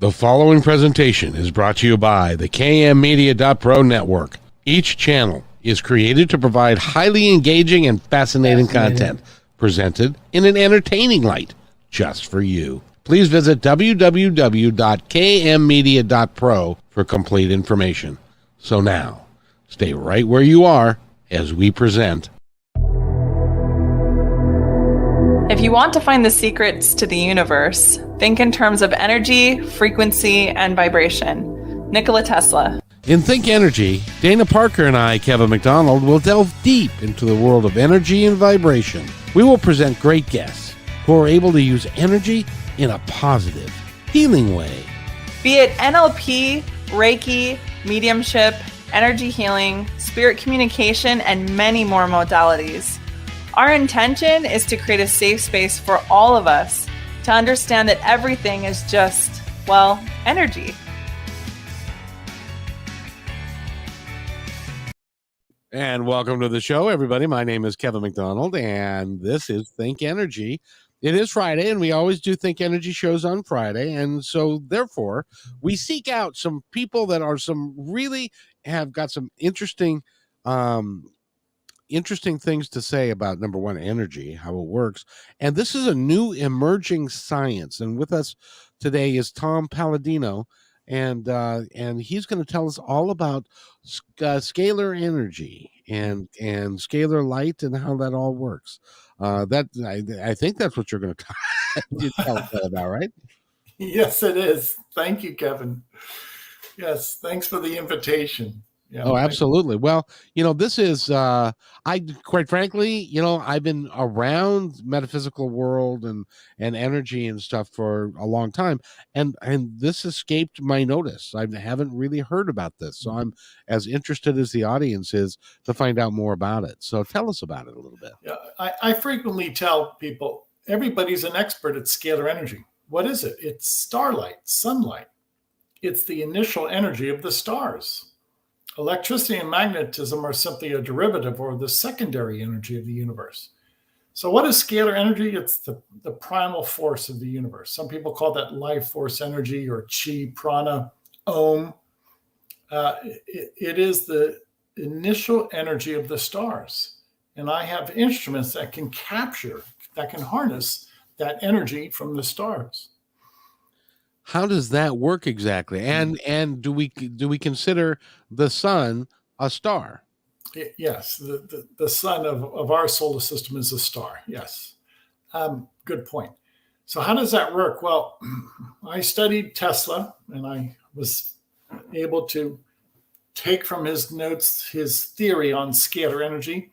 The following presentation is brought to you by the KMmedia.pro network. Each channel is created to provide highly engaging and fascinating content presented in an entertaining light just for you. Please visit www.kmmedia.pro for complete information. So now, stay right where you are as we present. If you want to find the secrets to the universe, think in terms of energy, frequency, and vibration. Nikola Tesla. In Think Energy, Dana Parker and I, Kevin McDonald, will delve deep into the world of energy and vibration. We will present great guests who are able to use energy in a positive, healing way. Be it NLP, Reiki, mediumship, energy healing, spirit communication, and many more modalities. Our intention is to create a safe space for all of us to understand that everything is just, well, energy. And welcome to the show, everybody. My name is Kevin McDonald, and this is Think Energy. It is Friday, and we always do Think Energy shows on Friday, and so therefore we seek out some people that are really have got some interesting things to say about, number one, energy, how it works. And this is a new emerging science. And with us today is Tom Paladino, and he's going to tell us all about scalar energy and scalar light and how that all works. I think that's what you're going to tell us about, right? Yes, it is. Thank you, Kevin. Yes, thanks for the invitation. Yeah, oh, absolutely. Well, this is, quite frankly, I've been around metaphysical world and energy and stuff for a long time. And this escaped my notice. I haven't really heard about this. So I'm as interested as the audience is to find out more about it. So tell us about it a little bit. Yeah, I frequently tell people, everybody's an expert at scalar energy. What is it? It's starlight, sunlight. It's the initial energy of the stars. Electricity and magnetism are simply a derivative or the secondary energy of the universe. So what is scalar energy? It's the primal force of the universe. Some people call that life force energy or chi, prana, om. It is the initial energy of the stars. And I have instruments that can harness that energy from the stars. How does that work exactly? And do we consider the sun a star? Yes, the sun of our solar system is a star. Yes, good point. So how does that work? Well, I studied Tesla, and I was able to take from his notes his theory on scalar energy.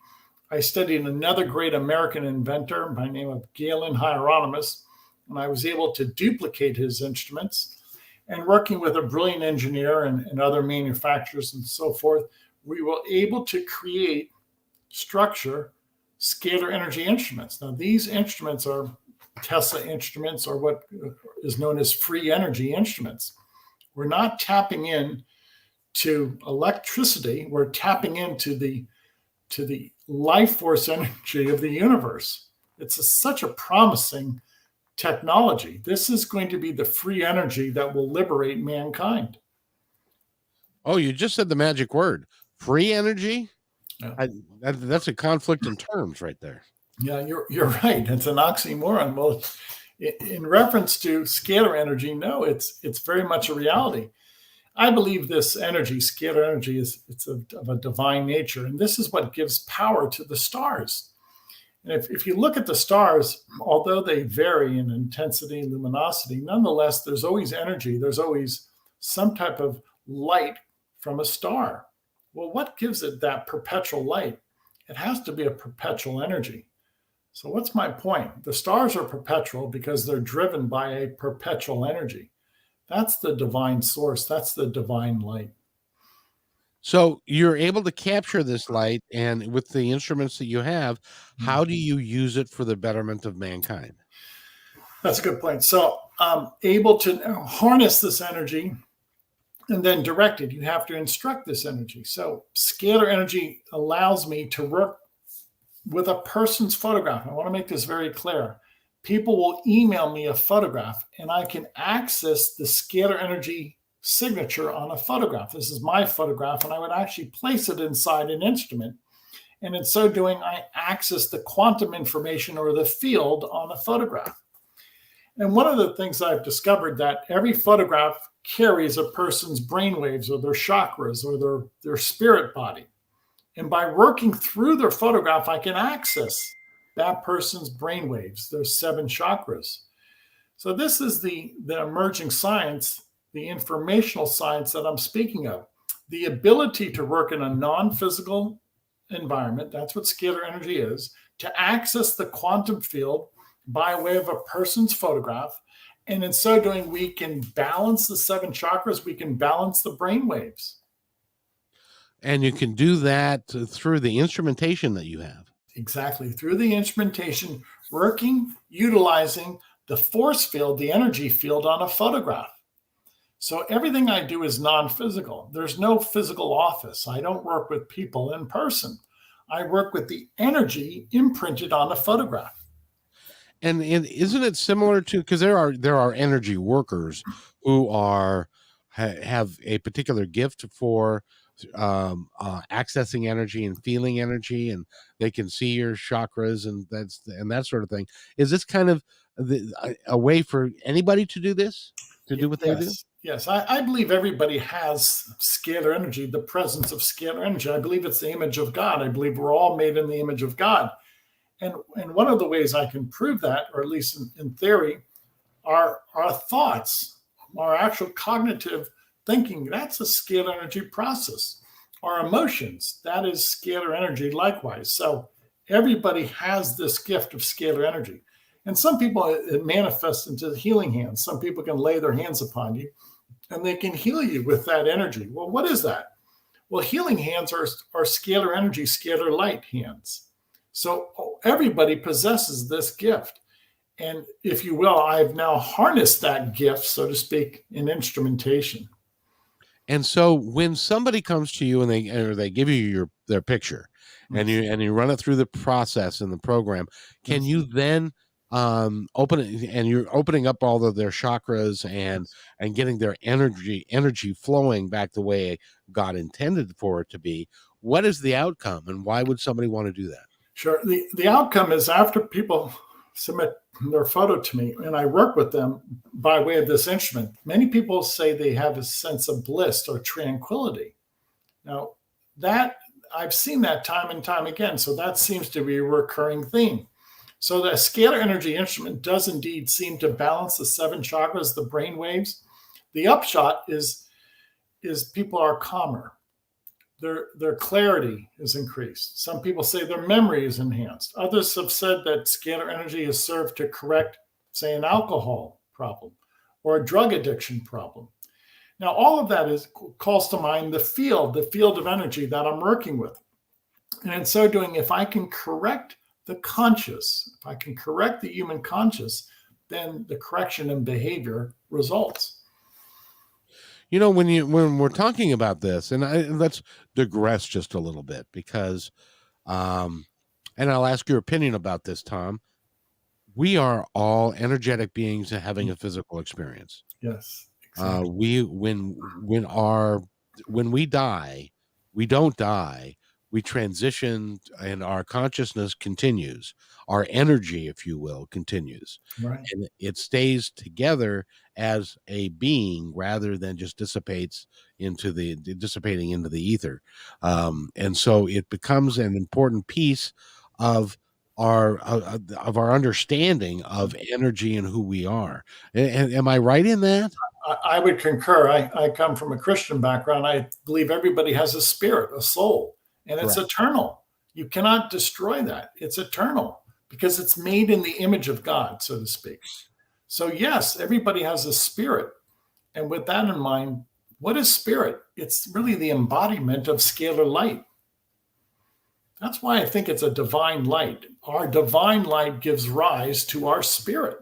I studied another great American inventor by the name of Galen Hieronymus, and I was able to duplicate his instruments. And working with a brilliant engineer and other manufacturers and so forth, we were able to structure scalar energy instruments. Now, these instruments are Tesla instruments, or what is known as free energy instruments. We're not tapping in to electricity. We're tapping into the life force energy of the universe. It's such a promising technology. This is going to be the free energy that will liberate mankind. Oh, you just said the magic word, free energy. Yeah. That's a conflict in terms right there. Yeah, you're right. It's an oxymoron. Well, in reference to scalar energy, no, it's very much a reality. I believe this energy, scalar energy, it's of a divine nature, and this is what gives power to the stars. And if you look at the stars, although they vary in intensity and luminosity, nonetheless, there's always energy. There's always some type of light from a star. Well, what gives it that perpetual light? It has to be a perpetual energy. So what's my point? The stars are perpetual because they're driven by a perpetual energy. That's the divine source. That's the divine light. So you're able to capture this light, and with the instruments that you have, how do you use it for the betterment of mankind? That's a good point. So able to harness this energy and then direct it. You have to instruct this energy. So scalar energy allows me to work with a person's photograph. I want to make this very clear. people will email me a photograph and I can access the scalar energy signature on a photograph. This is my photograph, and I would actually place it inside an instrument. And in so doing, I access the quantum information or the field on a photograph. And one of the things I've discovered that every photograph carries a person's brainwaves or their chakras or their spirit body. And by working through their photograph, I can access that person's brainwaves, their 7 chakras. So this is the emerging science, the informational science that I'm speaking of. The ability to work in a non-physical environment, that's what scalar energy is, to access the quantum field by way of a person's photograph. And in so doing, we can balance the 7 chakras, we can balance the brain waves. And you can do that through the instrumentation that you have. Exactly, through the instrumentation, working, utilizing the force field, the energy field on a photograph. So everything I do is non-physical. There's no physical office. I don't work with people in person. I work with the energy imprinted on a photograph. And isn't it similar to, because there are energy workers who have a particular gift for accessing energy and feeling energy, and they can see your chakras and that sort of thing. Is this kind of a way for anybody to do this, to do what they do? Yes, I believe everybody has scalar energy, the presence of scalar energy. I believe it's the image of God. I believe we're all made in the image of God. And one of the ways I can prove that, or at least in theory, are our thoughts, our actual cognitive thinking. That's a scalar energy process. Our emotions, that is scalar energy likewise. So everybody has this gift of scalar energy. And some people, it manifests into healing hands. Some people can lay their hands upon you and they can heal you with that energy. Well, what is that? Well, healing hands are scalar energy, scalar light hands. So everybody possesses this gift. And if you will, I've now harnessed that gift, so to speak, in instrumentation. And so when somebody comes to you and they give you their picture, and you run it through the process in the program, can you then open it, and you're opening up all of their chakras and getting their energy flowing back the way God intended for it to be? What is the outcome, and why would somebody want to do that? Sure. The outcome is, after people submit their photo to me and I work with them by way of this instrument, many people say they have a sense of bliss or tranquility. Now, that I've seen that time and time again. So that seems to be a recurring theme. So the scalar energy instrument does indeed seem to balance the 7 chakras, the brain waves. The upshot is people are calmer. Their clarity is increased. Some people say their memory is enhanced. Others have said that scalar energy has served to correct, say, an alcohol problem or a drug addiction problem. Now, all of that calls to mind the field of energy that I'm working with. And in so doing, if I can correct the conscious, if I can correct the human conscious, then the correction in behavior results. You know, when we're talking about this, and let's digress just a little bit, because, and I'll ask your opinion about this, Tom. We are all energetic beings having a physical experience. Yes. Exactly. When we die, we don't die. We transition, and our consciousness continues. Our energy, if you will, continues. Right. And it stays together as a being rather than just dissipating into the ether. And so it becomes an important piece of our understanding of energy and who we are. Am I right in that? I would concur. I come from a Christian background. I believe everybody has a spirit, a soul, and it's Correct. eternal. You cannot destroy that. It's eternal because it's made in the image of God, so to speak. So yes, everybody has a spirit. And with that in mind, what is spirit? It's really the embodiment of scalar light. That's why I think it's a divine light. Our divine light gives rise to our spirit.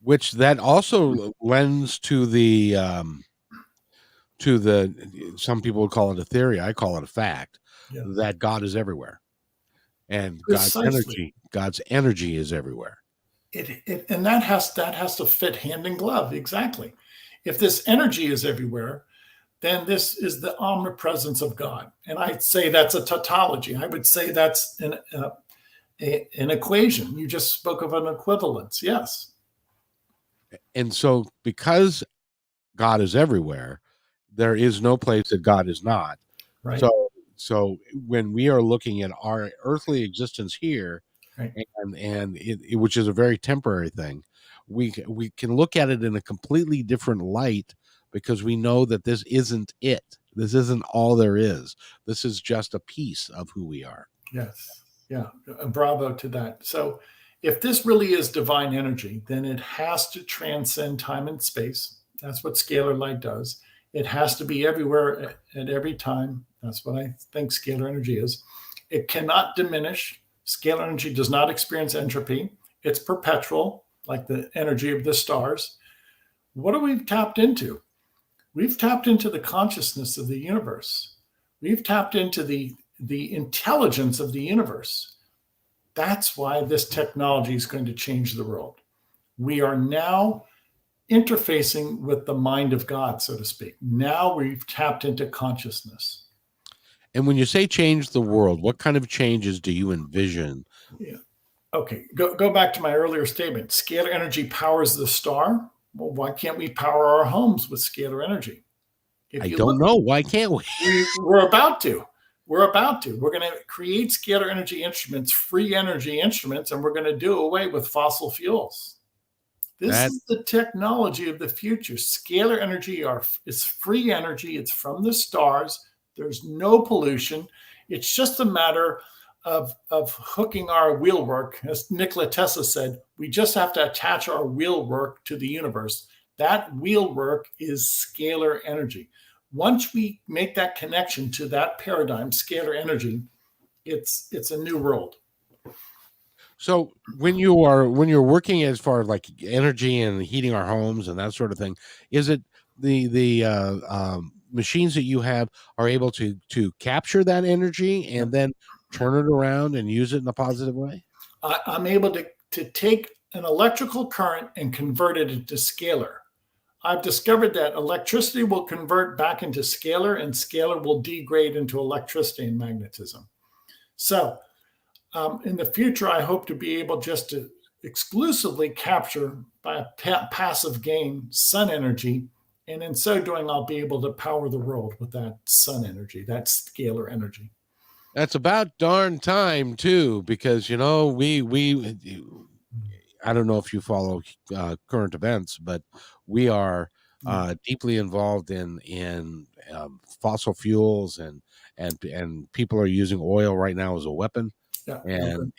Which that also lends to the some people would call it a theory. I call it a fact, that God is everywhere, and Precisely. God's energy is everywhere. and that has to fit hand in glove exactly. If this energy is everywhere, then this is the omnipresence of God, and I'd say that's a tautology. I would say that's an equation. You just spoke of an equivalence. Yes. And so, because God is everywhere, there is no place that God is not. Right. So when we are looking at our earthly existence here, Right. and which is a very temporary thing, we can look at it in a completely different light, because we know that this isn't it. This isn't all there is. This is just a piece of who we are. Yes. Yeah. Bravo to that. So if this really is divine energy, then it has to transcend time and space. That's what scalar light does. It has to be everywhere at every time. That's what I think scalar energy is. It cannot diminish. Scalar energy does not experience entropy. It's perpetual, like the energy of the stars. What have we tapped into? We've tapped into the consciousness of the universe. We've tapped into the intelligence of the universe. That's why this technology is going to change the world. We are now interfacing with the mind of God, so to speak. Now we've tapped into consciousness. And when you say change the world, what kind of changes do you envision? Yeah. Okay, go back to my earlier statement. Scalar energy powers the star. Well, why can't we power our homes with scalar energy? I don't know. Why can't we? We're about to. We're going to create scalar energy instruments, free energy instruments, and we're going to do away with fossil fuels. This is the technology of the future. Scalar energy is free energy. It's from the stars. There's no pollution. It's just a matter of hooking our wheelwork. As Nikola Tesla said, we just have to attach our wheelwork to the universe. That wheelwork is scalar energy. Once we make that connection to that paradigm, scalar energy, it's a new world. So when you're working as far as like energy and heating our homes and that sort of thing, is it the machines that you have are able to capture that energy and then turn it around and use it in a positive way? I'm able to take an electrical current and convert it into scalar. I've discovered that electricity will convert back into scalar, and scalar will degrade into electricity and magnetism. So in the future, I hope to be able just to exclusively capture by a passive gain sun energy. And in so doing, I'll be able to power the world with that sun energy, that scalar energy. That's about darn time too, because we I don't know if you follow current events, but we are deeply involved in fossil fuels, and people are using oil right now as a weapon. Yeah. And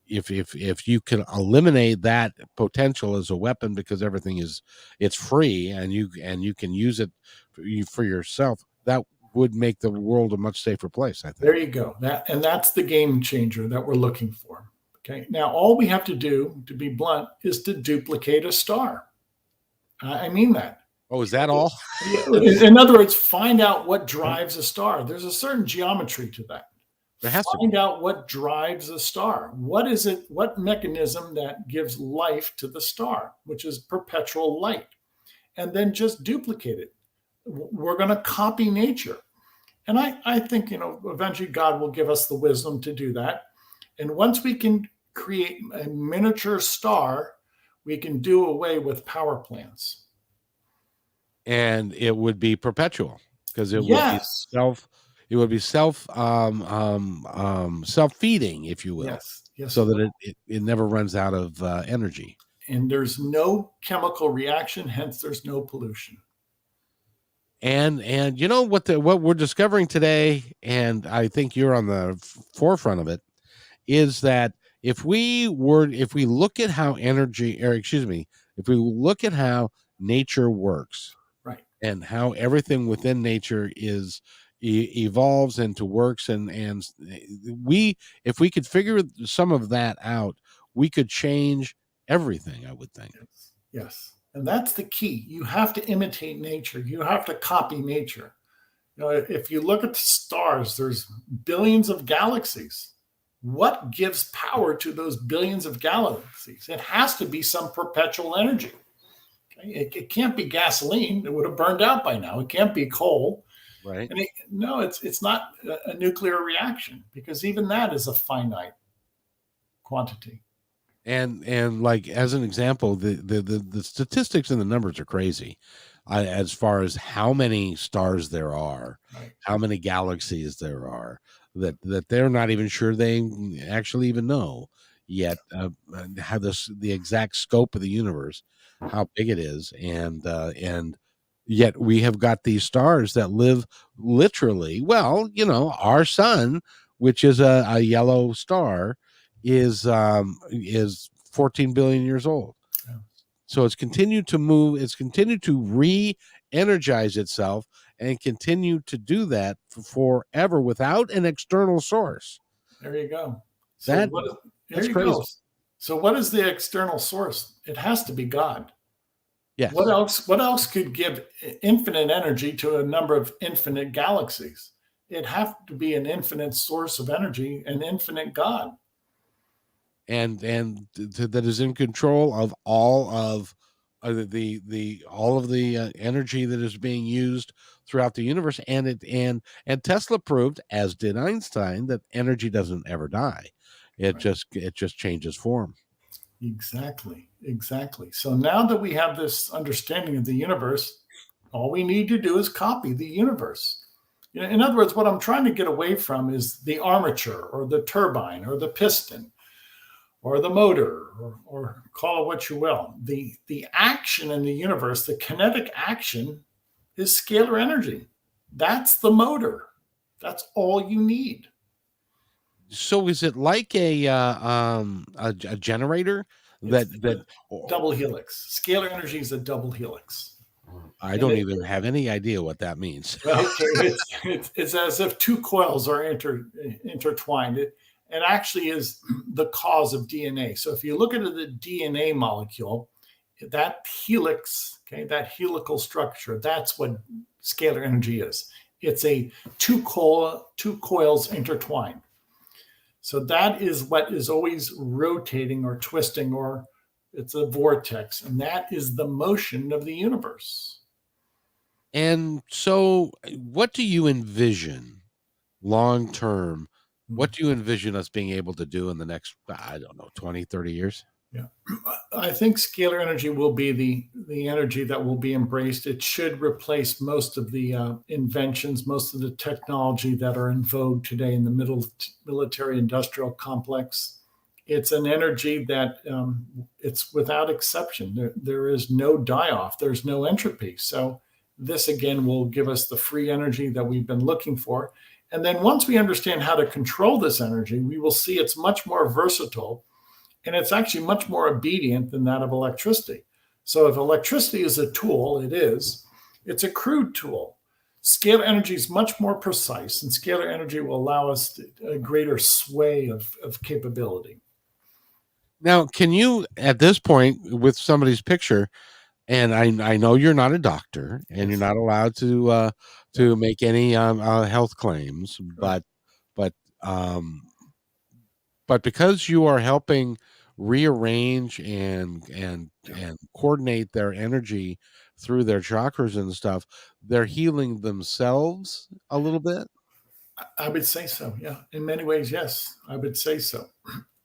if you can eliminate that potential as a weapon, because it's free and you can use it for yourself, that would make the world a much safer place, I think. There you go. That's the game changer that we're looking for. Okay. Now, all we have to do, to be blunt, is to duplicate a star. I mean that. Oh, is that all? In other words, find out what drives a star. There's a certain geometry to that. Find out what drives a star. What is it? What mechanism that gives life to the star, which is perpetual light, and then just duplicate it. We're going to copy nature. And I think, eventually God will give us the wisdom to do that. And once we can create a miniature star, we can do away with power plants. And it would be perpetual, because it would be self-feeding, if you will. Yes. So that it never runs out of energy. And there's no chemical reaction, hence there's no pollution. And what we're discovering today, and I think you're on the forefront of it, is that if we look at how if we look at how nature works, right, and how everything within nature evolves into works, and if we could figure some of that out, we could change everything, I would think. Yes. And that's the key. You have to imitate nature. You have to copy nature. If you look at the stars, there's billions of galaxies. What gives power to those billions of galaxies? It has to be some perpetual energy. Okay? It can't be gasoline. It would have burned out by now. It can't be coal. Right. And no, it's not a nuclear reaction, because even that is a finite quantity. And like, as an example, the statistics and the numbers are crazy, as far as how many stars there are, Right. how many galaxies there are, that they're not even sure they actually even know yet, and how the exact scope of the universe, how big it is, and yet we have got these stars that live literally, well, our sun, which is a yellow star, is 14 billion years old. Yeah. So it's continued to move, it's continued to re-energize itself, and continue to do that forever without an external source. There you go. So That there that's you crazy. go. So what is the external source? It has to be God. Yes. What else could give infinite energy to a number of infinite galaxies? It have to be an infinite source of energy, an infinite God. And that is in control of all of the all of the energy that is being used throughout the universe. And Tesla proved, as did Einstein, that energy doesn't ever die. Right. It just changes form. Exactly. So now that we have this understanding of the universe, all we need to do is copy the universe. In other words, what I'm trying to get away from is the armature or the turbine or the piston or the motor, or call it what you will. The action in the universe, the kinetic action, is scalar energy. That's the motor. That's all you need. So is it like a generator It's that double helix. Scalar energy is a double helix. I And don't even have any idea what that means. okay, it's as if two coils are intertwined. It actually is the cause of DNA. So if you look at the DNA molecule, that helix, okay, that helical structure, that's what scalar energy is. It's a two coils intertwined. So that is what is always rotating or twisting, or it's a vortex, and that is the motion of the universe. And so, what do you envision long term? What do you envision us being able to do in the next, I don't know, 20, 30 years? Yeah, I think scalar energy will be the energy that will be embraced. It should replace most of the inventions, most of the technology that are in vogue today in the military industrial complex. It's an energy that it's without exception. There is no die-off. There's no entropy. So this again will give us the free energy that we've been looking for. And then once we understand how to control this energy, we will see it's much more versatile, and it's actually much more obedient than that of electricity. So if electricity is a tool, it's a crude tool. Scalar energy is much more precise, and scalar energy will allow us a greater sway of capability. Now, can you, at this point, with somebody's picture, and I know you're not a doctor, and you're Yes. not allowed Yeah. to make any health claims, Right. but um, but because you are helping rearrange Yeah. and coordinate their energy through their chakras and stuff, they're healing themselves a little bit. I would say so. Yeah. In many ways, yes, I would say so.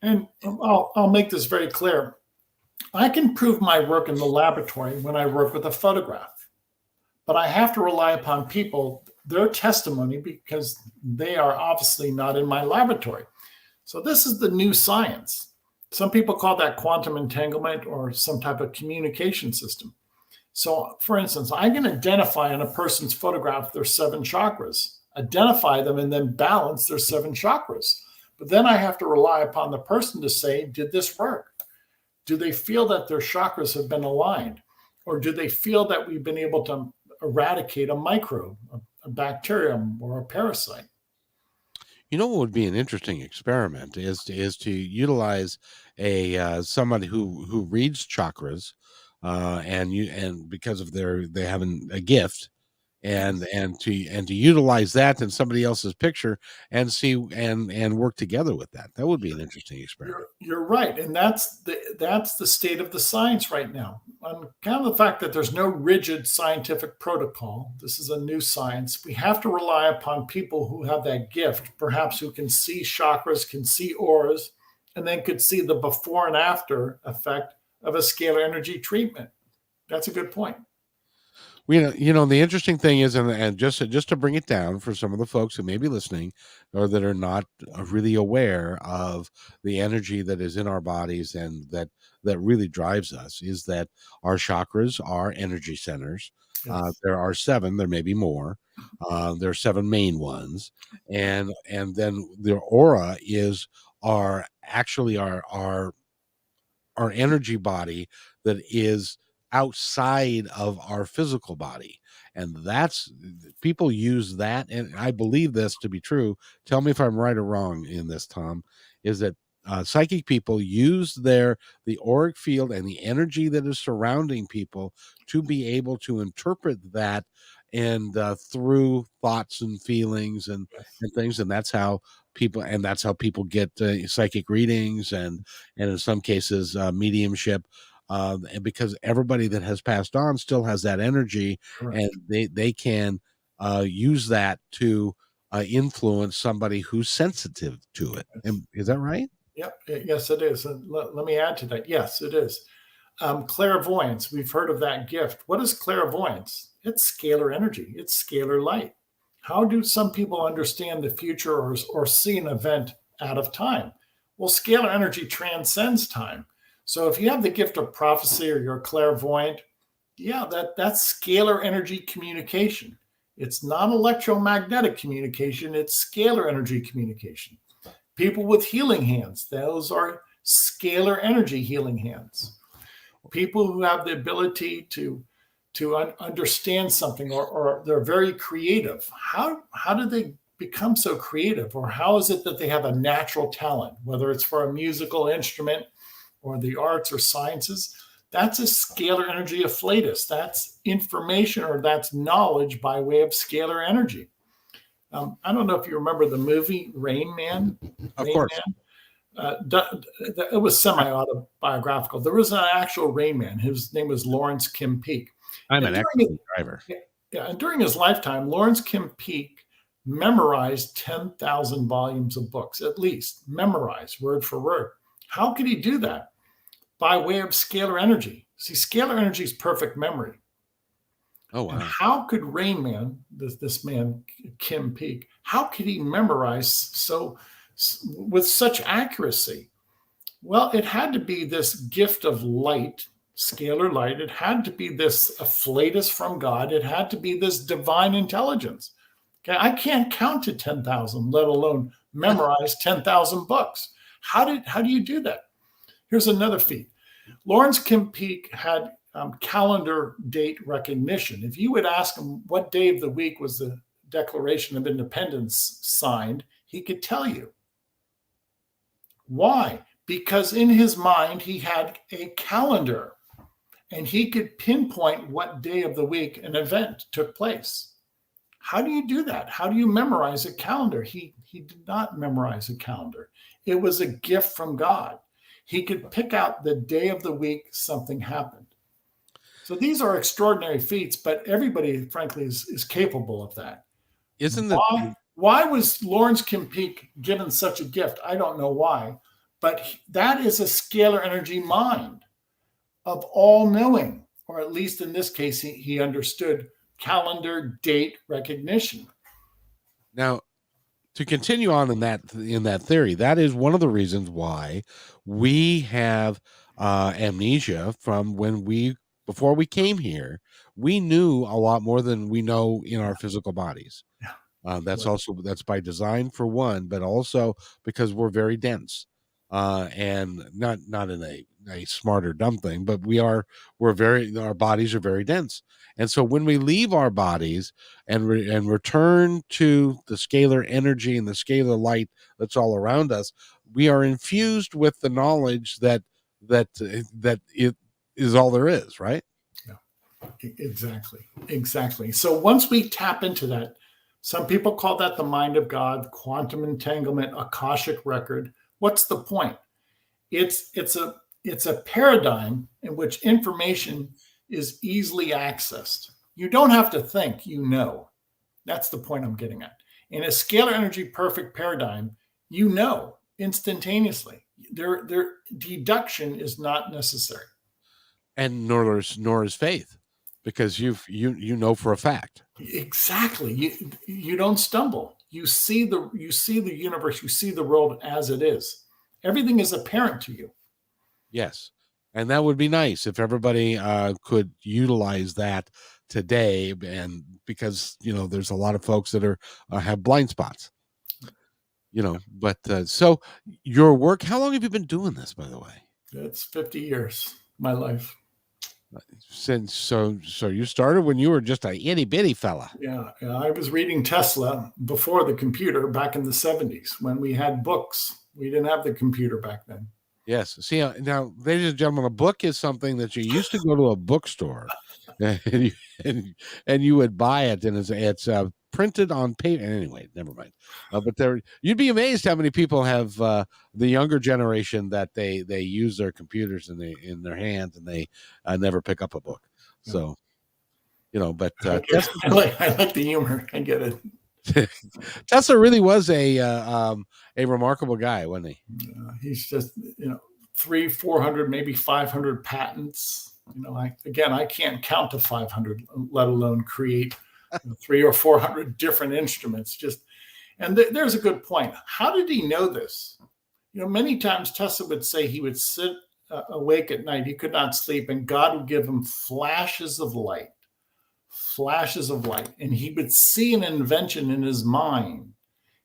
And I'll make this very clear. I can prove my work in the laboratory when I work with a photograph, but I have to rely upon people, their testimony, because they are obviously not in my laboratory. So this is the new science. Some people call that quantum entanglement or some type of communication system. So, for instance, I can identify in a person's photograph their seven chakras, identify them, and then balance their seven chakras. But then I have to rely upon the person to say, did this work? Do they feel that their chakras have been aligned? Or do they feel that we've been able to eradicate a microbe, a bacterium, or a parasite? You know what would be an interesting experiment is to utilize a somebody who reads chakras, and because of they have a gift, and to utilize that in somebody else's picture and see and work together with that. That would be an interesting experiment. You're right, and that's the state of the science right now. On account of the fact that there's no rigid scientific protocol, this is a new science. We have to rely upon people who have that gift, perhaps who can see chakras, can see auras, and then could see the before and after effect of a scalar energy treatment. That's a good point. The interesting thing is, and just to bring it down for some of the folks who may be listening or that are not really aware of the energy that is in our bodies and that really drives us, is that our chakras are energy centers. Yes. There are 7. There may be more. There are 7 main ones, and then the aura is our energy body that is outside of our physical body. And that's, people use that, and I believe this to be true. Tell me if I'm right or wrong in this, Tom. Is that psychic people use the auric field and the energy that is surrounding people to be able to interpret that, and through thoughts and feelings and things, and that's how people get psychic readings, and in some cases mediumship, and because everybody that has passed on still has that energy. Correct. And they can use that to influence somebody who's sensitive to it. Is that right? Yep. Yes, it is. And let me add to that. Yes, it is. Clairvoyance, we've heard of that gift. What is clairvoyance? It's scalar energy. It's scalar light. How do some people understand the future or see an event out of time? Well, scalar energy transcends time. So if you have the gift of prophecy or you're clairvoyant, yeah, that's scalar energy communication. It's not electromagnetic communication. It's scalar energy communication. People with healing hands, those are scalar energy healing hands. People who have the ability to understand something, or they're very creative. How do they become so creative? Or how is it that they have a natural talent, whether it's for a musical instrument or the arts or sciences? That's a scalar energy afflatus. That's information, or that's knowledge by way of scalar energy. I don't know if you remember the movie Rain Man. Of course. It was semi-autobiographical. There was an actual Rain Man. His name was Lawrence Kim Peake. I'm an excellent driver. Yeah, and during his lifetime, Lawrence Kim Peake memorized 10,000 volumes of books, at least, memorized word for word. How could he do that? By way of scalar energy. See, scalar energy is perfect memory. Oh, wow. And how could Rain Man, this man, Kim Peake, how could he memorize with such accuracy? Well, it had to be this gift of light, scalar light. It had to be this afflatus from God. It had to be this divine intelligence. Okay, I can't count to 10,000, let alone memorize 10,000 books. How do you do that? Here's another feat. Lawrence Kim Peake had calendar date recognition. If you would ask him what day of the week was the Declaration of Independence signed, he could tell you. Why? Because in his mind, he had a calendar, and he could pinpoint what day of the week an event took place. How do you do that? How do you memorize a calendar? He did not memorize a calendar. It was a gift from God. He could pick out the day of the week something happened. So these are extraordinary feats, but everybody, frankly, is capable of that. Isn't that why was Lawrence Kim Peake given such a gift? I don't know why, but that is a scalar energy mind of all knowing, or at least in this case, he understood calendar date recognition. Now, to continue on in that theory, that is one of the reasons why we have amnesia from before we came here. We knew a lot more than we know in our physical bodies. That's by design, for one, but also because we're very dense, and not in a smart or dumb thing, but our bodies are very dense. And so when we leave our bodies and return to the scalar energy and the scalar light that's all around us, we are infused with the knowledge that it is all there is, right? Yeah. Exactly. So once we tap into that, some people call that the mind of God, quantum entanglement, Akashic record. What's the point? It's a paradigm in which information is easily accessed. You don't have to think, you know. That's the point I'm getting at. In a scalar energy perfect paradigm, you know instantaneously. Their deduction is not necessary. And nor is faith, because you know for a fact. Exactly. You don't stumble. You see the universe, you see the world as it is. Everything is apparent to you. Yes. And that would be nice if everybody could utilize that today. And because, there's a lot of folks that are have blind spots, but so your work, how long have you been doing this, by the way? It's 50 years, my life. Since so you started when you were just a itty bitty fella. Yeah, I was reading Tesla before the computer back in the 70s when we had books. We didn't have the computer back then. Yes. See, now, ladies and gentlemen, a book is something that you used to go to a bookstore and you would buy it, and it's printed on paper. Anyway, never mind. But you'd be amazed how many people have the younger generation that they use their computers in their hands, and they never pick up a book. So, but I like the humor. I get it. Tesla really was a remarkable guy, wasn't he? He's just 300-400, maybe 500 patents. I can't count to 500, let alone create 300 or 400 different instruments. There's a good point. How did he know this? Many times Tesla would say he would sit awake at night. He could not sleep, and God would give him flashes of light, and he would see an invention in his mind.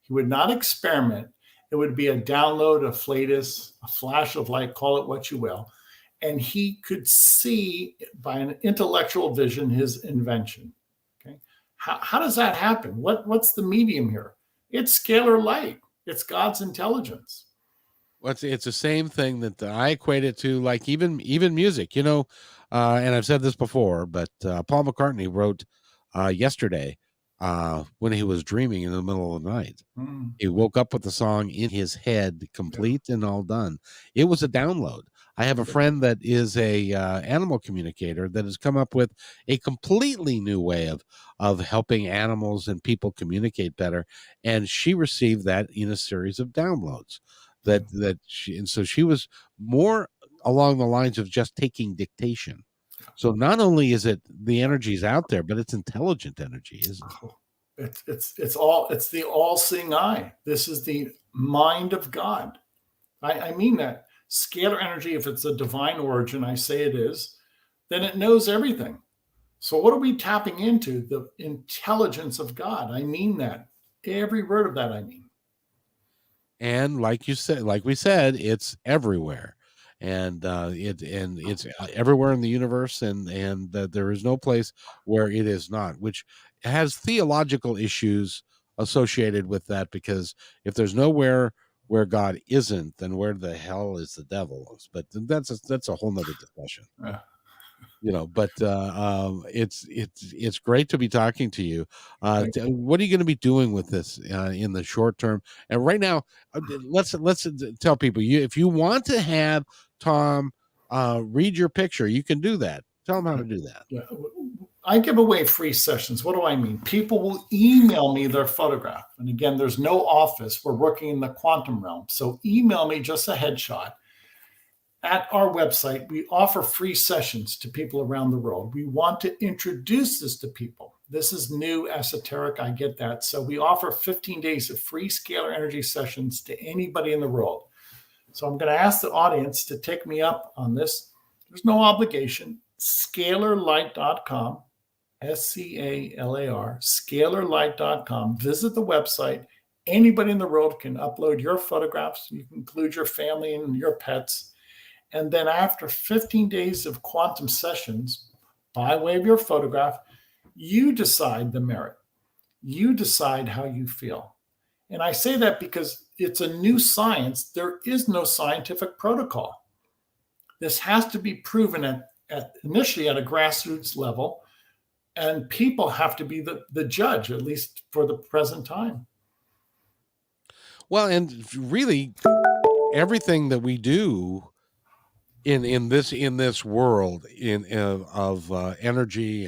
He would not experiment. It would be a download, a flatus, a flash of light, call it what you will. And he could see by an intellectual vision his invention. Okay, how does that happen? What's the medium here? It's scalar light. It's God's intelligence. Well, it's the same thing that I equate it to, like even music, and I've said this before, but Paul McCartney wrote yesterday when he was dreaming in the middle of the night. He woke up with the song in his head, complete and all done. It was a download. I have a friend that is a animal communicator that has come up with a completely new way of helping animals and people communicate better, and she received that in a series of downloads. So she was more along the lines of just taking dictation. So not only is it the energy's out there, but it's intelligent energy, isn't it? It's the all-seeing eye. This is the mind of God. I mean that. Scalar energy, if it's a divine origin, I say it is, then it knows everything. So what are we tapping into? The intelligence of God. I mean that. Every word of that I mean. And like we said, it's everywhere. And it's everywhere in the universe, and there is no place where it is not, which has theological issues associated with that, because if there's nowhere where God isn't, then where the hell is the devil? But that's a whole nother discussion. But it's great to be talking to you. What are you going to be doing with this in the short term? And right now, let's tell people, if you want to have Tom read your picture, you can do that. Tell them how to do that. Yeah. I give away free sessions. What do I mean? People will email me their photograph. And again, there's no office. We're working in the quantum realm. So email me just a headshot. At our website, we offer free sessions to people around the world. We want to introduce this to people. This is new, esoteric, I get that. So we offer 15 days of free scalar energy sessions to anybody in the world. So I'm going to ask the audience to take me up on this. There's no obligation. Scalarlight.com, SCALAR, scalarlight.com. Visit the website. Anybody in the world can upload your photographs. You can include your family and your pets. And then after 15 days of quantum sessions, by way of your photograph, you decide the merit. You decide how you feel. And I say that because it's a new science. There is no scientific protocol. This has to be proven initially at a grassroots level, and people have to be the judge, at least for the present time. Well, and really, everything that we do in this world of energy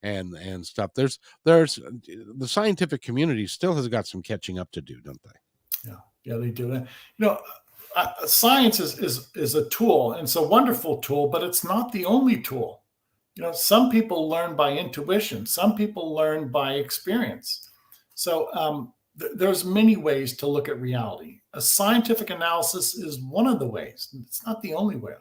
and stuff, there's the scientific community still has got some catching up to do, don't they? Yeah, they do. And, science is a tool, and it's a wonderful tool, but it's not the only tool. Some people learn by intuition, some people learn by experience. So there's many ways to look at reality. A scientific analysis is one of the ways. It's not the only way.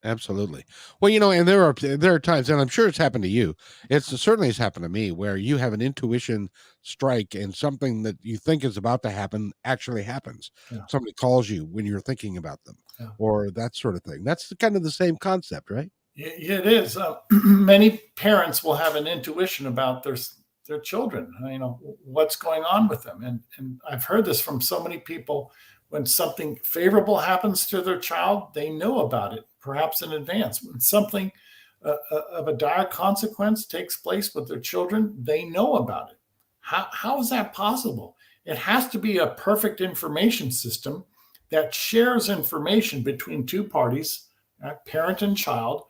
Absolutely. Well, and there are times, and I'm sure it's happened to you. It certainly has happened to me, where you have an intuition strike, and something that you think is about to happen actually happens. Yeah. Somebody calls you when you're thinking about them, or that sort of thing. That's kind of the same concept, right? It is. Many parents will have an intuition about their children. What's going on with them, and I've heard this from so many people. When something favorable happens to their child, they know about it, perhaps in advance. When something of a dire consequence takes place with their children, they know about it. How is that possible? It has to be a perfect information system that shares information between two parties, parent and child,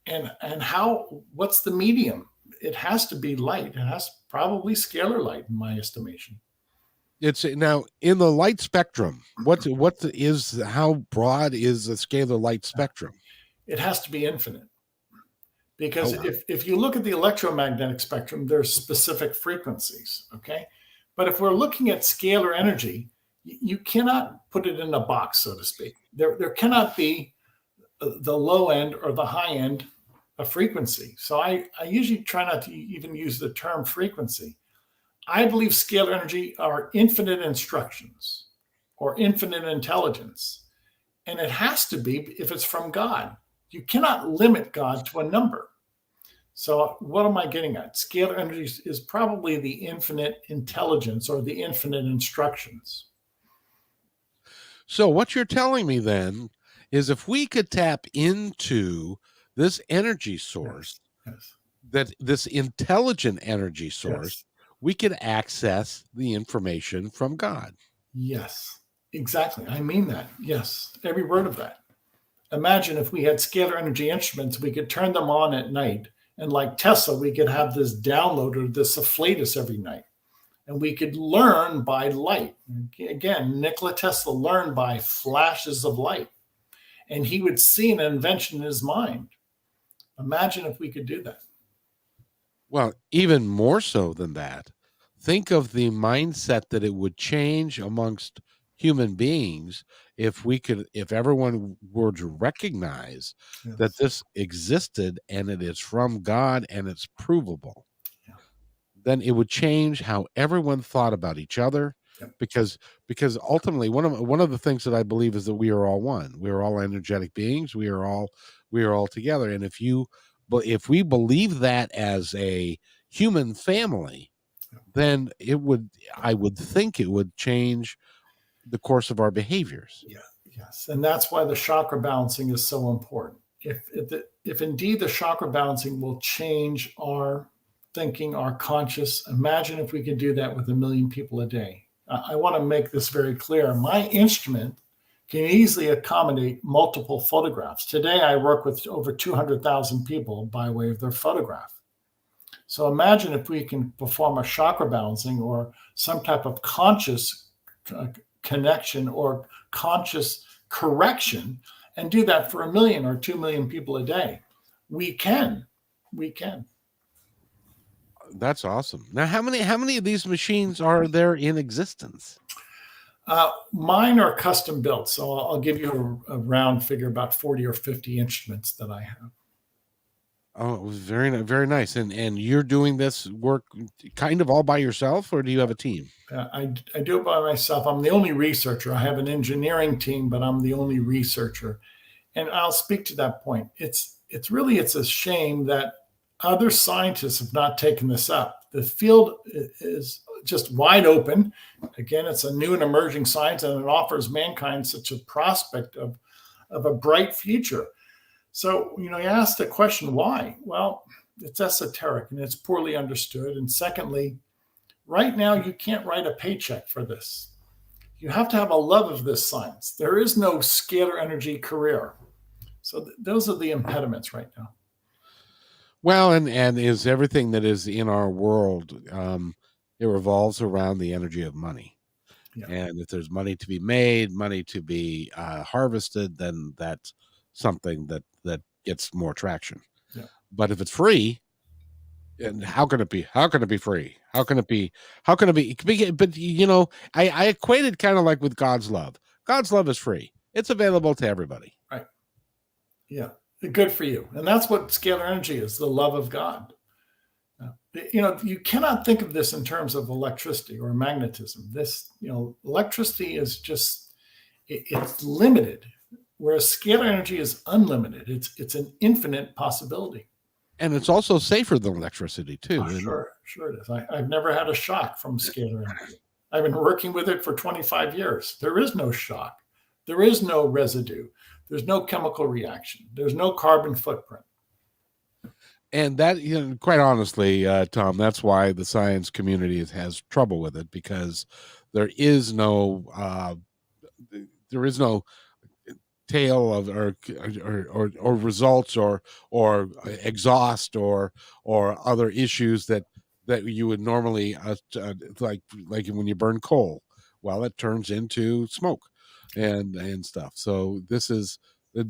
and what's the medium? It has to be light. It has probably scalar light, in my estimation. It's now in the light spectrum. How broad is the scalar light spectrum? It has to be infinite, because if you look at the electromagnetic spectrum, there's specific frequencies. Okay, but if we're looking at scalar energy, you cannot put it in a box, so to speak. There cannot be the low end or the high end of frequency. So I usually try not to even use the term frequency. I believe scalar energy are infinite instructions or infinite intelligence. And it has to be if it's from God. You cannot limit God to a number. So what am I getting at? Scalar energy is probably the infinite intelligence or the infinite instructions. So what you're telling me then is, if we could tap into this energy source, that this intelligent energy source, we could access the information from God. Yes, exactly. I mean that. Yes, every word of that. Imagine if we had scalar energy instruments, we could turn them on at night. And like Tesla, we could have this downloader, this afflatus every night. And we could learn by light. Again, Nikola Tesla learned by flashes of light. And he would see an invention in his mind. Imagine if we could do that. Well, even more so than that, think of the mindset that it would change amongst human beings if everyone were to recognize that this existed and it is from God and it's provable. Then it would change how everyone thought about each other, because ultimately one of the things that I believe is that we are all one. We are all energetic beings. We are all together. And if we believe that as a human family, then I would think it would change the course of our behaviors. Yes. And that's why the chakra balancing is so important. If indeed the chakra balancing will change our thinking, our conscious, imagine if we could do that with 1 million people a day. I want to make this very clear. My instrument can easily accommodate multiple photographs. Today, I work with over 200,000 people by way of their photograph. So imagine if we can perform a chakra balancing or some type of conscious connection or conscious correction, and do that for 1 million or 2 million people a day. We can. That's awesome. Now, how many of these machines are there in existence? Mine are custom built, so I'll give you a round figure, about 40 or 50 instruments that I have. Oh, it was very nice. And you're doing this work kind of all by yourself, or do you have a team? I do it by myself. I'm the only researcher. I have an engineering team, but I'm the only researcher. And I'll speak to that point. It's a shame that other scientists have not taken this up. The field is just wide open. Again, it's a new and emerging science, and it offers mankind such a prospect of a bright future. So, you asked the question, why? Well, it's esoteric and it's poorly understood. And secondly, right now, you can't write a paycheck for this. You have to have a love of this science. There is no scalar energy career. So those are the impediments right now. Well, and is everything that is in our world, it revolves around the energy of money. Yeah. And if there's money to be made, money to be harvested, then that's something that gets more traction. Yeah. But if it's free, and how can it be? How can it be free? How can it be? How can it be? But I equate it kind of like with God's love. God's love is free. It's available to everybody. Right. Yeah. Good for you. And that's what scalar energy is, the love of God. You cannot think of this in terms of electricity or magnetism. This, electricity is just, it's limited, whereas scalar energy is unlimited. It's an infinite possibility. And it's also safer than electricity too. Oh, sure it is. I've never had a shock from scalar energy. I've been working with it for 25 years. There is no shock. There is no residue. There's no chemical reaction. There's no carbon footprint. And that, quite honestly, Tom, that's why the science community has trouble with it, because there is no tale of or results or exhaust or other issues that you would normally like when you burn coal. Well, it turns into smoke and stuff. So this is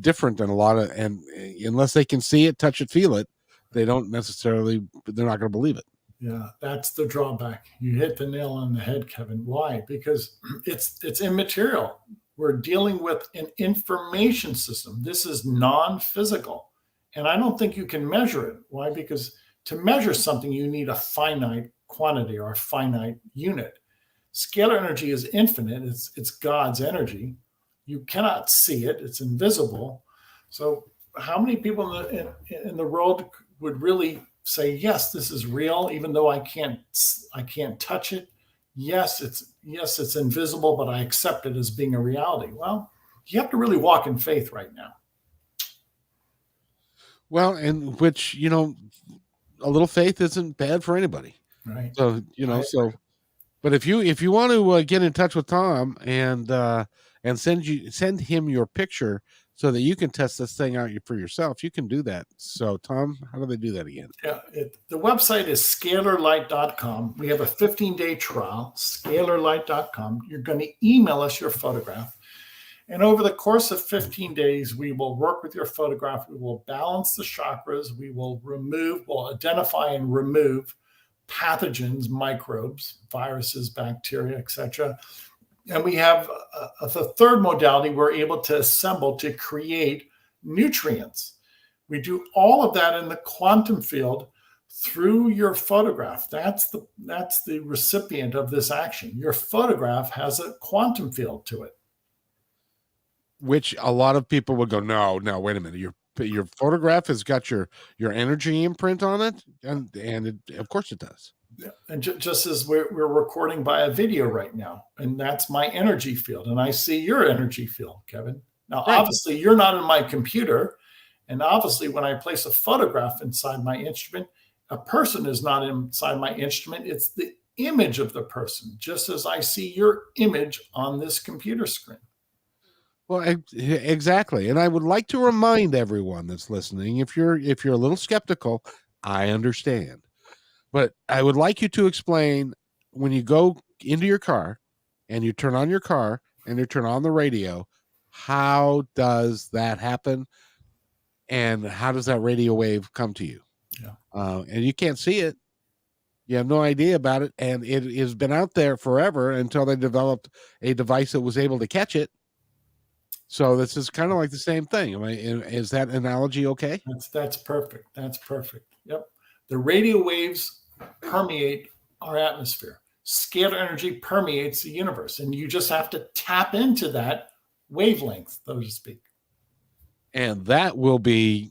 different than a lot of, and unless they can see it, touch it, feel it, they're not going to believe it. Yeah, that's the drawback. You hit the nail on the head, Kevin. Why? Because it's immaterial. We're dealing with an information system. This is non-physical. And I don't think you can measure it. Why? Because to measure something, you need a finite quantity or a finite unit. Scalar energy is infinite. It's God's energy. You cannot see it. It's invisible. So how many people in the world would really say, yes, this is real, even though I can't touch it? Yes, it's invisible, but I accept it as being a reality. Well, you have to really walk in faith right now. Well, and which, a little faith isn't bad for anybody. Right. So, but if you want to get in touch with Tom and send him your picture so that you can test this thing out for yourself, you can do that. So, Tom, how do they do that again? Yeah, the website is scalarlight.com. We have a 15-day trial, scalarlight.com. You're going to email us your photograph. And over the course of 15 days, we will work with your photograph. We will balance the chakras. We'll identify and remove pathogens, microbes, viruses, bacteria, etc. And we have the third modality we're able to assemble to create nutrients. We do all of that in the quantum field through your photograph. That's the recipient of this action. Your photograph has a quantum field to it. Which a lot of people would go, no, wait a minute. Your photograph has got your energy imprint on it, and of course it does. Yeah. And just as we're recording by a video right now, and that's my energy field, and I see your energy field, Kevin. Now, right. Obviously, you're not in my computer, and obviously, when I place a photograph inside my instrument, a person is not inside my instrument. It's the image of the person, just as I see your image on this computer screen. Well, exactly. And I would like to remind everyone that's listening, if you're a little skeptical, I understand. But I would like you to explain, when you go into your car and you turn on your car and you turn on the radio, how does that happen? And how does that radio wave come to you? Yeah. And you can't see it. You have no idea about it. And it has been out there forever until they developed a device that was able to catch it. So this is kind of like the same thing. Is that analogy okay? That's perfect. That's perfect. Yep. The radio waves permeate our atmosphere. Scalar energy permeates the universe, and you just have to tap into that wavelength, so to speak. And that will be,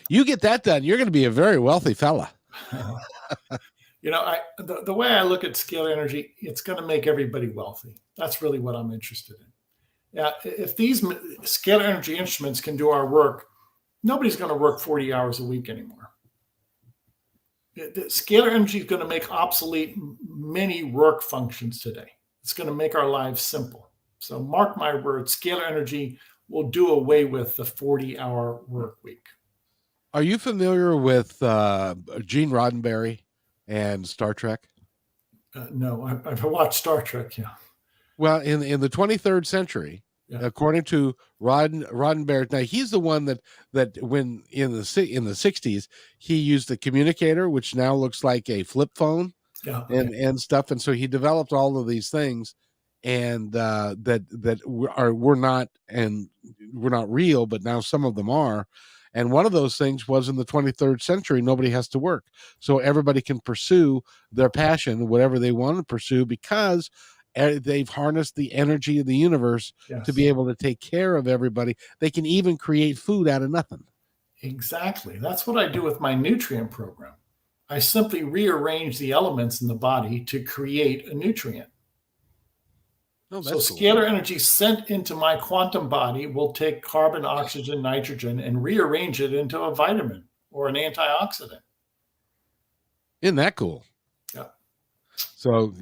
you get that done, you're going to be a very wealthy fella. The way I look at scalar energy, it's going to make everybody wealthy. That's really what I'm interested in. Yeah, if these scalar energy instruments can do our work, Nobody's going to work 40 hours a week anymore. The scalar energy is going to make obsolete many work functions today. It's going to make our lives simple. So mark my words, scalar energy will do away with the 40-hour work week. Are you familiar with Gene Roddenberry and Star Trek? No, I've watched Star Trek. Yeah. Well, in the 23rd century, Yeah. according to Roddenberry, now he's the one that when in the 60s he used the communicator, which now looks like a flip phone, Yeah. Okay. and stuff, and so he developed all of these things, and that we're not real, but now some of them are. And one of those things was in the 23rd century, nobody has to work. So everybody can pursue their passion, whatever they want to pursue, because they've harnessed the energy of the universe Yes. to be able to take care of everybody. They can even create food out of nothing. Exactly. That's what I do with my nutrient program. I simply rearrange the elements in the body to create a nutrient. Oh, So that's cool. scalar energy sent into my quantum body will take carbon, oxygen, nitrogen, and rearrange it into a vitamin or an antioxidant. Isn't that cool? Yeah. So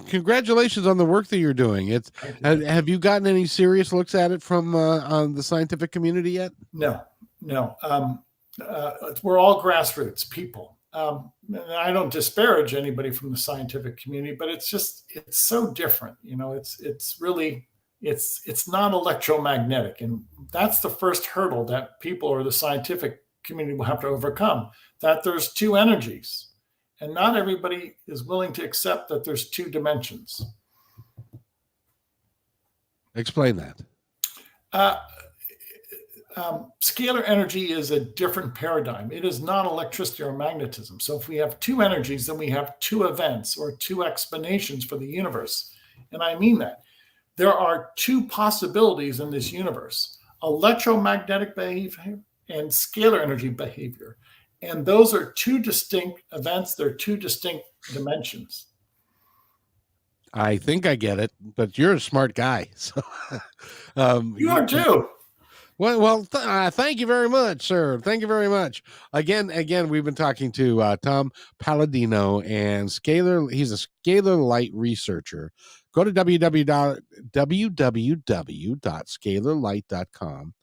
congratulations on the work that you're doing. It's Thank you. Have you gotten any serious looks at it from on the scientific community yet? No. We're all grassroots people. I don't disparage anybody from the scientific community, but it's so different. It's not electromagnetic. And that's the first hurdle that people or the scientific community will have to overcome, that there's two energies. And not everybody is willing to accept that there's two dimensions. Explain that. Scalar energy is a different paradigm. It is not electricity or magnetism. So if we have two energies, then we have two events or two explanations for the universe. And I mean that. There are two possibilities in this universe: electromagnetic behavior and scalar energy behavior. And those are two distinct events. They're two distinct dimensions. I think I get it, but you're a smart guy. So, You are too. Well, thank you very much, sir. Thank you very much. Again, we've been talking to Tom Paladino, and he's a scalar light researcher. Go to www.scalarlight.com,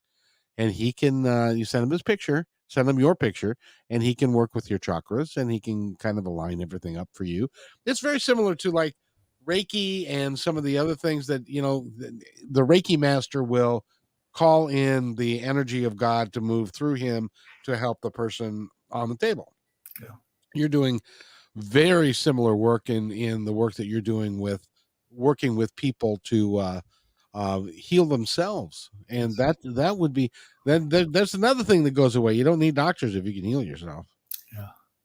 and he can, you send him his picture, send him your picture, and he can work with your chakras, and he can kind of align everything up for you. It's very similar to like Reiki and some of the other things that, the Reiki master will call in the energy of God to move through him to help the person on the table. Yeah. You're doing very similar work in the work that you're doing with working with people to heal themselves. And that would be, then that's another thing that goes away. You don't need doctors if you can heal yourself.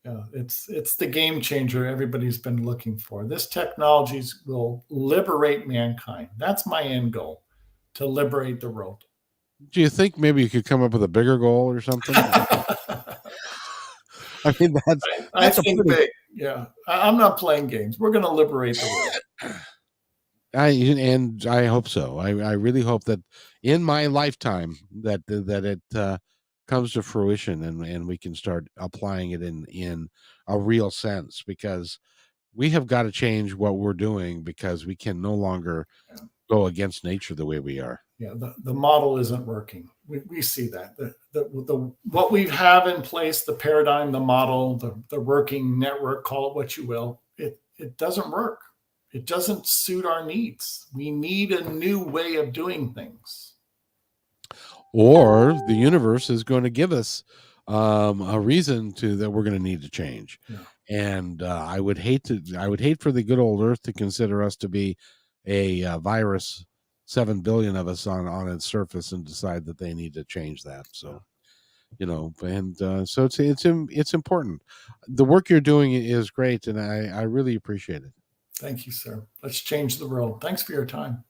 Yeah, it's the game changer everybody's been looking for. This technology will liberate mankind. That's my end goal, to liberate the world. Do you think maybe you could come up with a bigger goal or something? I mean, I think big. Yeah, I'm not playing games. We're going to liberate the world. I hope so. I really hope that in my lifetime that it comes to fruition, and we can start applying it in a real sense, because we have got to change what we're doing, because we can no longer go against nature the way we are. Yeah, the model isn't working. We see that. The what we have in place, the paradigm, the model, the working network, call it what you will, it doesn't work. It doesn't suit our needs. We need a new way of doing things. Or the universe is going to give us a reason that we're going to need to change. Yeah. And I would hate for the good old Earth to consider us to be a virus, 7 billion of us on its surface, and decide that they need to change that. So, so it's important. The work you're doing is great, and I really appreciate it. Thank you, sir. Let's change the world. Thanks for your time.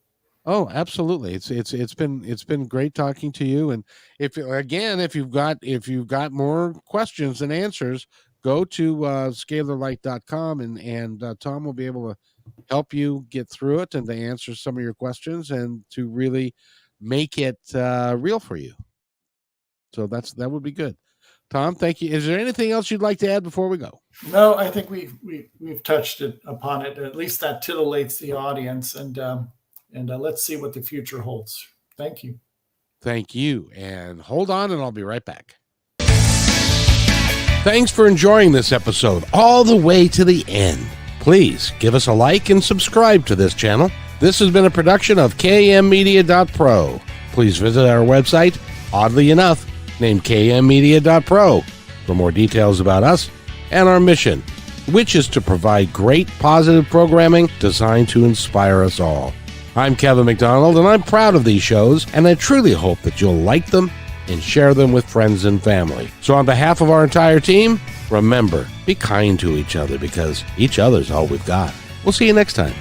Oh, absolutely. It's been great talking to you. And if you've got more questions than answers, go to scalarlight.com, and Tom will be able to help you get through it and to answer some of your questions and to really make it real for you. So that would be good. Tom, thank you. Is there anything else you'd like to add before we go? No, I think we've touched upon it. At least that titillates the audience, and let's see what the future holds. Thank you. Thank you. And hold on, and I'll be right back. Thanks for enjoying this episode all the way to the end. Please give us a like and subscribe to this channel. This has been a production of kmmedia.pro. Please visit our website, oddly enough, named kmmedia.pro, for more details about us and our mission, which is to provide great positive programming designed to inspire us all. I'm Kevin McDonald, and I'm proud of these shows, and I truly hope that you'll like them and share them with friends and family. So on behalf of our entire team, remember, be kind to each other because each other's all we've got. We'll see you next time.